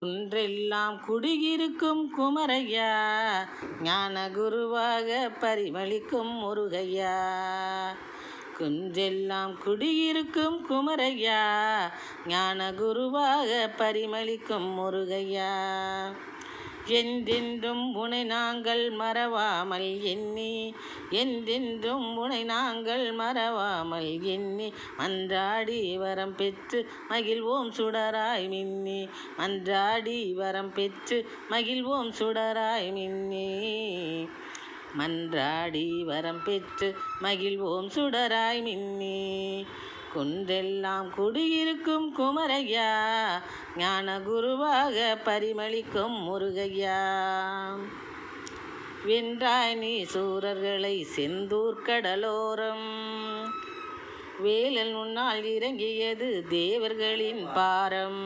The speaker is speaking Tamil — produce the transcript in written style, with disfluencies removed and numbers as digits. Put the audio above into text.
குன்றெல்லாம் குடியிருக்கும் குமரையா, ஞான குருவாக பரிமளிக்கும் முருகையா. குன்றெல்லாம் குடியிருக்கும் குமரையா, ஞான குருவாக பரிமளிக்கும் முருகையா. என்றென்றும் உனை நாங்கள் மறவாமல் எண்ணி, என்றென்றும் உனை நாங்கள் மறவாமல் எண்ணி, மன்றாடி வரம் பெற்று மகிழ்வோம் சுடராய் மின்னி, மன்றாடி வரம் பெற்று மகிழ்வோம் சுடராய் மின்னி, மன்றாடி வரம் பெற்று மகிழ்வோம் சுடராய் மின்னி. குன்றெல்லாம் குடியிருக்கும் குமரையா, ஞான குருவாக பரிமளிக்கும் முருகையா. வென்றாய் நீ சூரர்களை செந்தூர் கடலோரம், வேலன் உன்னால் இறங்கியது தேவர்களின் பாரம்.